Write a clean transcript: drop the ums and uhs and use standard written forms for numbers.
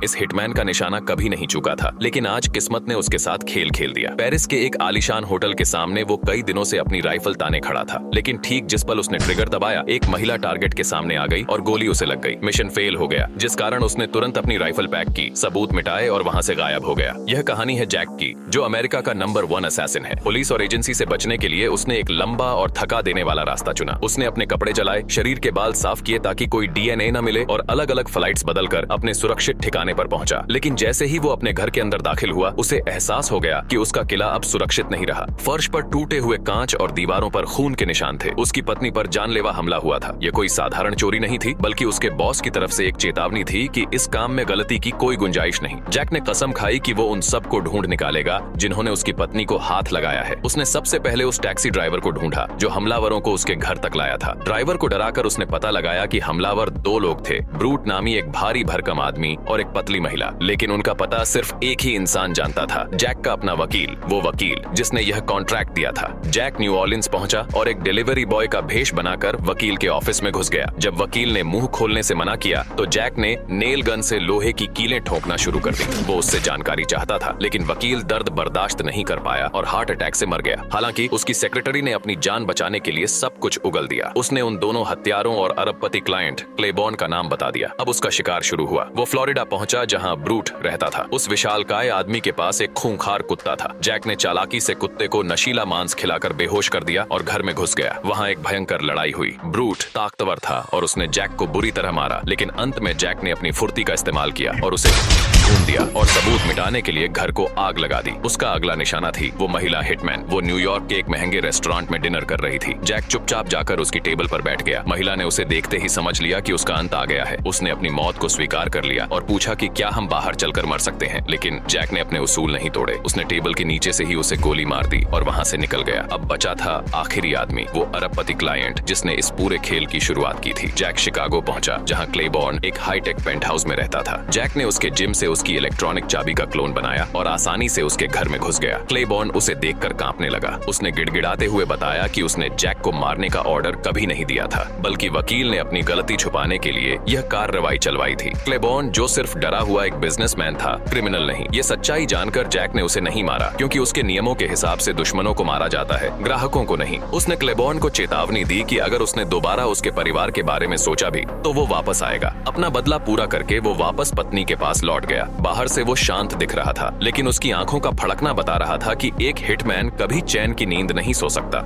इस हिटमैन का निशाना कभी नहीं चुका था, लेकिन आज किस्मत ने उसके साथ खेल खेल दिया। पेरिस के एक आलीशान होटल के सामने वो कई दिनों से अपनी राइफल ताने खड़ा था, लेकिन ठीक जिस पल उसने ट्रिगर दबाया, एक महिला टारगेट के सामने आ गई और गोली उसे लग गई। मिशन फेल हो गया, जिस कारण उसने तुरंत अपनी राइफल पैक की, सबूत मिटाए और वहां से गायब हो गया। यह कहानी है जैक की, जो अमेरिका का नंबर 1 असैसिन है। पुलिस और एजेंसी से बचने के लिए उसने एक लंबा और थका देने वाला रास्ता चुना। उसने अपने कपड़े जलाए, शरीर के बाल साफ किए ताकि कोई डीएनए न मिले और अलग अलग फ्लाइट्स बदलकर अपने सुरक्षित ठिकाने पर पहुंचा। लेकिन जैसे ही वो अपने घर के अंदर दाखिल हुआ, उसे एहसास हो गया कि उसका किला अब सुरक्षित नहीं रहा। फर्श पर टूटे हुए कांच और दीवारों पर खून के निशान थे। उसकी पत्नी पर जानलेवा हमला हुआ था। यह कोई साधारण चोरी नहीं थी, बल्कि उसके बॉस की तरफ से एक चेतावनी थी कि इस काम में गलती की कोई गुंजाइश नहीं। जैक ने कसम खाई कि वो उन सबको ढूंढ निकालेगा जिन्होंने उसकी पत्नी को हाथ लगाया है। उसने सबसे पहले उस टैक्सी ड्राइवर को ढूंढा जो हमलावरों को उसके घर तक लाया था। ड्राइवर को डराकर उसने पता लगाया कि हमलावर 2 लोग थे, ब्रूट नामी एक भारी भरकम आदमी और एक पतली महिला। लेकिन उनका पता सिर्फ एक ही इंसान जानता था, जैक का अपना वकील, वो वकील जिसने यह कॉन्ट्रैक्ट दिया था। जैक न्यू ऑर्लिन्स पहुंचा और एक डिलीवरी बॉय का भेष बनाकर वकील के ऑफिस में घुस गया। जब वकील ने मुंह खोलने से मना किया तो जैक ने नेल गन से लोहे की कीलें ठोकना शुरू कर दी। वो उससे जानकारी चाहता था, लेकिन वकील दर्द बर्दाश्त नहीं कर पाया और हार्ट अटैक से मर गया। हालांकि उसकी सेक्रेटरी ने अपनी जान बचाने के लिए सब कुछ उगल दिया। उसने उन दोनों हत्यारों और अरबपति क्लाइंट क्लेबॉर्न का नाम बता दिया। अब उसका शिकार शुरू हुआ। वो फ्लोरिडा पहुंचा जहां ब्रूट रहता था। उस विशालकाय आदमी के पास एक खूंखार कुत्ता था। जैक ने चालाकी से कुत्ते को नशीला मांस खिलाकर बेहोश कर दिया और घर में घुस गया। वहां एक भयंकर लड़ाई हुई। ब्रूट ताकतवर था और उसने जैक को बुरी तरह मारा, लेकिन अंत में जैक ने अपनी फुर्ती का इस्तेमाल किया और उसे ढूंढ दिया और सबूत मिटाने के लिए घर को आग लगा दी। उसका अगला निशाना थी वो महिला हिटमैन। वो न्यूयॉर्क के एक महंगे रेस्टोरेंट में डिनर कर रही थी। जैक चुपचाप जाकर उसकी टेबल पर बैठ गया। महिला ने उसे देखते ही समझ लिया कि उसका अंत आ गया है। उसने अपनी मौत को स्वीकार कर लिया और पूछा कि क्या हम बाहर चलकर मर सकते हैं, लेकिन जैक ने अपने उसूल नहीं तोड़े। उसने टेबल के नीचे से ही उसे गोली मार दी और वहां से निकल गया। अब बचा था आखिरी आदमी, वो अरबपति क्लाइंट जिसने इस पूरे खेल की शुरुआत की थी। जैक शिकागो पहुंचा जहां क्लेबॉर्न एक हाईटेक पेंट हाउस में रहता था। जैक ने उसके जिम से उसकी इलेक्ट्रॉनिक चाबी का क्लोन बनाया और आसानी से उसके घर में घुस गया। क्लेबॉर्न उसे देखकर कांपने लगा। उसने गिड़गिड़ाते हुए बताया कि उसने जैक को मारने का ऑर्डर कभी नहीं दिया था, बल्कि वकील ने अपनी गलती छुपाने के लिए यह कार्रवाई चलवाई थी। क्लेबॉर्न जो सिर्फ डरा हुआ एक बिजनेसमैन था, क्रिमिनल नहीं। ये सच्चाई जानकर जैक ने उसे नहीं मारा, क्योंकि उसके नियमों के हिसाब से दुश्मनों को मारा जाता है, ग्राहकों को नहीं। उसने क्लेबॉर्न को चेतावनी दी कि अगर उसने दोबारा उसके परिवार के बारे में सोचा भी तो वो वापस आएगा। अपना बदला पूरा करके वो वापस पत्नी के पास लौट गया। बाहर से वो शांत दिख रहा था, लेकिन उसकी आंखों का फड़कना बता रहा था कि एक हिटमैन कभी चैन की नींद नहीं सो सकता।